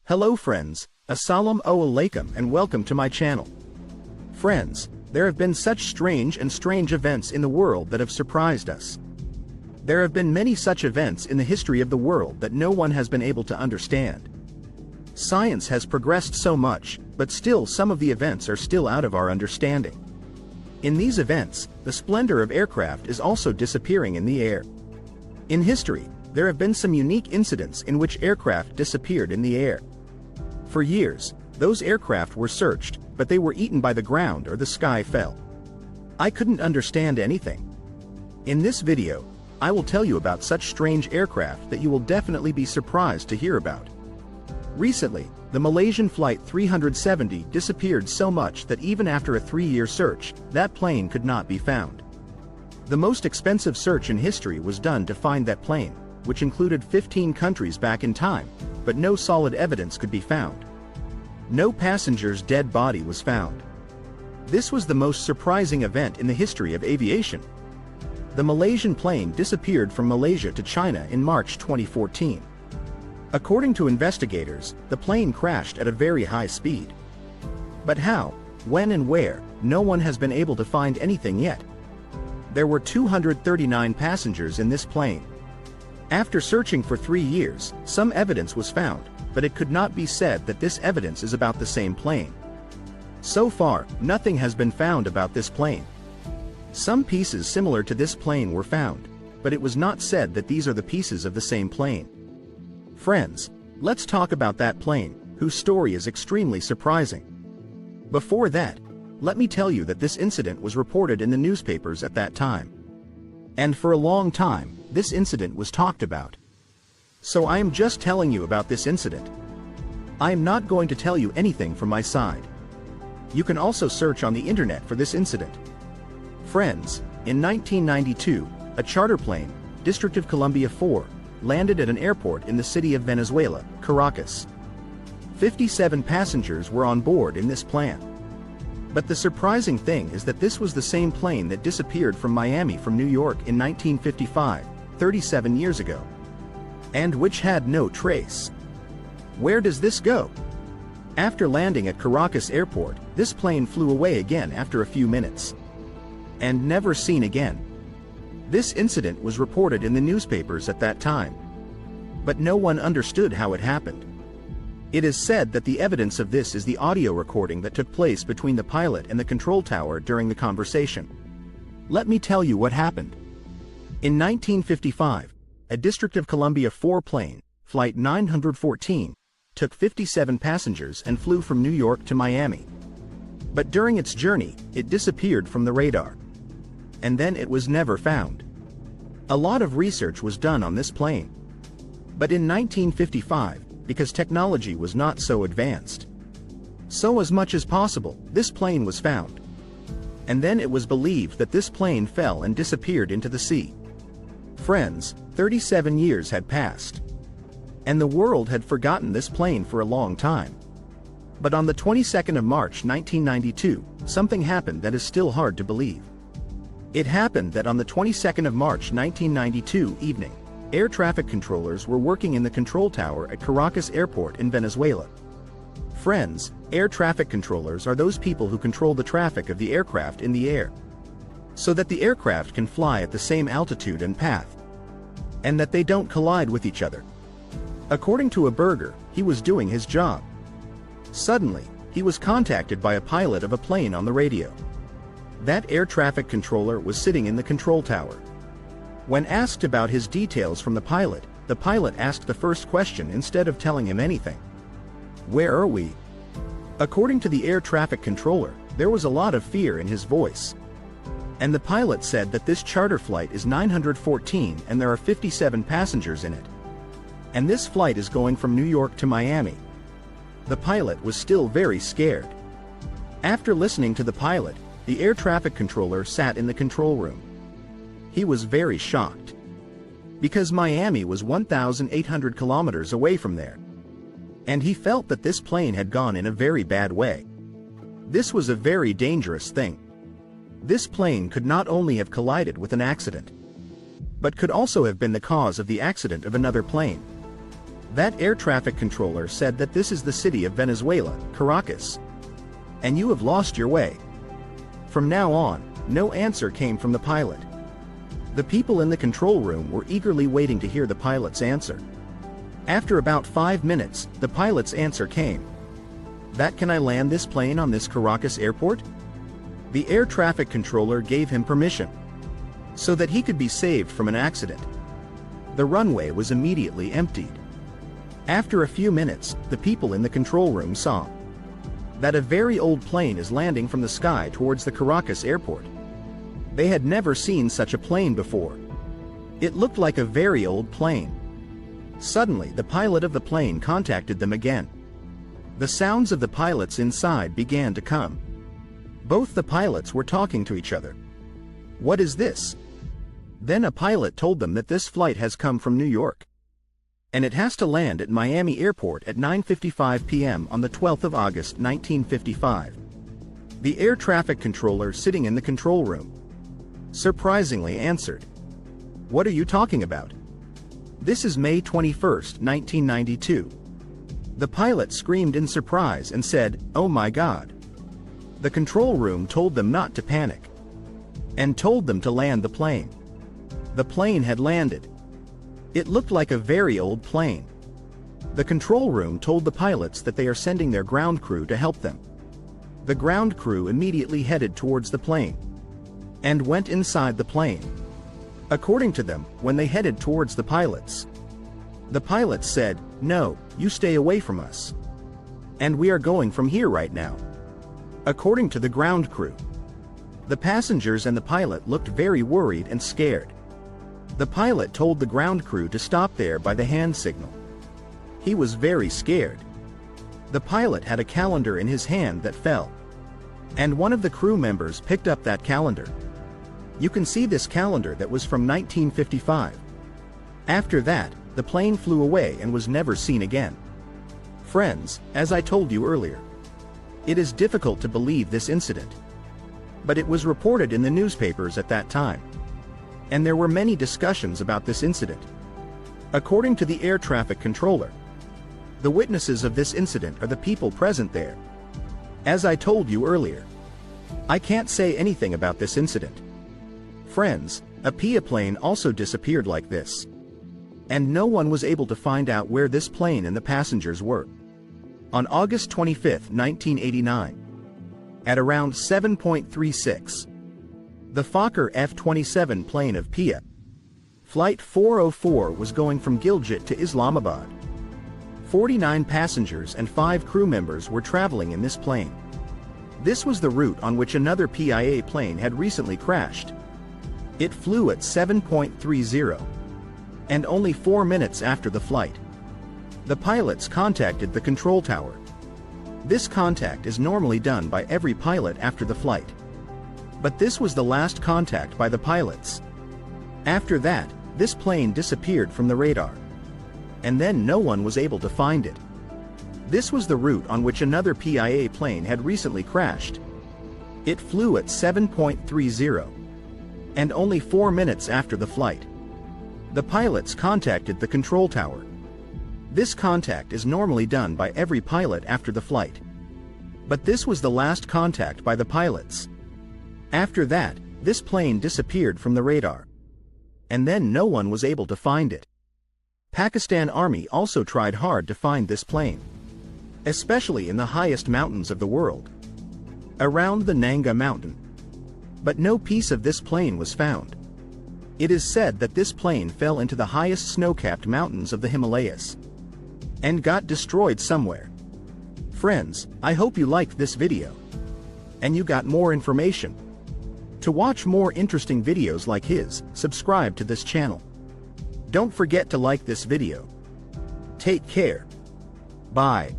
Hello friends, Assalamu alaikum and welcome to my channel. Friends, there have been such strange events in the world that have surprised us. There have been many such events in the history of the world that no one has been able to understand. Science has progressed so much, but still some of the events are still out of our understanding. In these events, the splendor of aircraft is also disappearing in the air. In history, there have been some unique incidents in which aircraft disappeared in the air. For years, those aircraft were searched, but they were eaten by the ground or the sky fell. I couldn't understand anything. In this video, I will tell you about such strange aircraft that you will definitely be surprised to hear about. Recently, the Malaysian Flight 370 disappeared so much that even after a 3-year search, that plane could not be found. The most expensive search in history was done to find that plane, which included 15 countries back in time, but no solid evidence could be found. No passenger's dead body was found. This was the most surprising event in the history of aviation. The Malaysian plane disappeared from Malaysia to China in March 2014. According to investigators, the plane crashed at a very high speed. But how, when and where, no one has been able to find anything yet. There were 239 passengers in this plane. After searching for 3 years, some evidence was found, but it could not be said that this evidence is about the same plane. So far, nothing has been found about this plane. Some pieces similar to this plane were found, but it was not said that these are the pieces of the same plane. Friends, let's talk about that plane, whose story is extremely surprising. Before that, let me tell you that this incident was reported in the newspapers at that time. And for a long time, this incident was talked about. So I am just telling you about this incident. I am not going to tell you anything from my side. You can also search on the internet for this incident. Friends, in 1992, a charter plane, District of Columbia 4, landed at an airport in the city of Venezuela, Caracas. 57 passengers were on board in this plane. But the surprising thing is that this was the same plane that disappeared from Miami from New York in 1955, 37 years ago. And which had no trace. Where does this go? After landing at Caracas Airport, this plane flew away again after a few minutes. And never seen again. This incident was reported in the newspapers at that time. But no one understood how it happened. It is said that the evidence of this is the audio recording that took place between the pilot and the control tower during the conversation. Let me tell you what happened. In 1955, a District of Columbia 4 plane, Flight 914, took 57 passengers and flew from New York to Miami. But during its journey, it disappeared from the radar. And then it was never found. A lot of research was done on this plane. But in 1955, because technology was not so advanced, so as much as possible, this plane was found. And then it was believed that this plane fell and disappeared into the sea. Friends, 37 years had passed. And the world had forgotten this plane for a long time. But on the 22nd of March 1992, something happened that is still hard to believe. It happened that on the 22nd of March 1992 evening, air traffic controllers were working in the control tower at Caracas Airport in Venezuela. Friends, air traffic controllers are those people who control the traffic of the aircraft in the air, so that the aircraft can fly at the same altitude and path, and that they don't collide with each other. According to a burger, he was doing his job. Suddenly, he was contacted by a pilot of a plane on the radio. That air traffic controller was sitting in the control tower. When asked about his details from the pilot asked the first question instead of telling him anything. Where are we? According to the air traffic controller, there was a lot of fear in his voice. And the pilot said that this charter flight is 914 and there are 57 passengers in it. And this flight is going from New York to Miami. The pilot was still very scared. After listening to the pilot, the air traffic controller sat in the control room. He was very shocked. Because Miami was 1,800 kilometers away from there. And he felt that this plane had gone in a very bad way. This was a very dangerous thing. This plane could not only have collided with an accident, but could also have been the cause of the accident of another plane. That air traffic controller said that this is the city of Venezuela, Caracas. And you have lost your way. From now on, no answer came from the pilot. The people in the control room were eagerly waiting to hear the pilot's answer. After about 5 minutes, the pilot's answer came. That can I land this plane on this Caracas airport? The air traffic controller gave him permission, so that he could be saved from an accident. The runway was immediately emptied. After a few minutes, the people in the control room saw that a very old plane is landing from the sky towards the Caracas airport. They had never seen such a plane before. It looked like a very old plane. Suddenly, the pilot of the plane contacted them again. The sounds of the pilots inside began to come. Both the pilots were talking to each other. What is this? Then a pilot told them that this flight has come from New York, and it has to land at Miami Airport at 9:55 p.m. on the 12th of August 1955. The air traffic controller sitting in the control room surprisingly answered, "What are you talking about? This is May 21st, 1992. The pilot screamed in surprise and said, "Oh my God." The control room told them not to panic, and told them to land the plane. The plane had landed. It looked like a very old plane. The control room told the pilots that they are sending their ground crew to help them. The ground crew immediately headed towards the plane and went inside the plane. According to them, when they headed towards the pilots said, "No, you stay away from us. And we are going from here right now." According to the ground crew, the passengers and the pilot looked very worried and scared. The pilot told the ground crew to stop there by the hand signal. He was very scared. The pilot had a calendar in his hand that fell, and one of the crew members picked up that calendar. You can see this calendar that was from 1955. After that, the plane flew away and was never seen again. Friends, as I told you earlier, it is difficult to believe this incident, but it was reported in the newspapers at that time, and there were many discussions about this incident. According to the air traffic controller, the witnesses of this incident are the people present there. As I told you earlier, I can't say anything about this incident. Friends, a PIA plane also disappeared like this, and no one was able to find out where this plane and the passengers were. On August 25, 1989, at around 7:36, the Fokker F-27 plane of PIA Flight 404 was going from Gilgit to Islamabad. 49 passengers and 5 crew members were traveling in this plane. This was the route on which another PIA plane had recently crashed. It flew at 7:30, and only 4 minutes after the flight, the pilots contacted the control tower. This contact is normally done by every pilot after the flight, but this was the last contact by the pilots. After that, this plane disappeared from the radar, and then no one was able to find it. This was the route on which another PIA plane had recently crashed. It flew at 7:30, and only 4 minutes after the flight, the pilots contacted the control tower. This contact is normally done by every pilot after the flight, but this was the last contact by the pilots. After that, this plane disappeared from the radar, and then no one was able to find it. Pakistan Army also tried hard to find this plane, especially in the highest mountains of the world, around the Nanga mountain. But no piece of this plane was found. It is said that this plane fell into the highest snow-capped mountains of the Himalayas and got destroyed somewhere. Friends, I hope you liked this video, and you got more information. To watch more interesting videos like his, subscribe to this channel. Don't forget to like this video. Take care. Bye.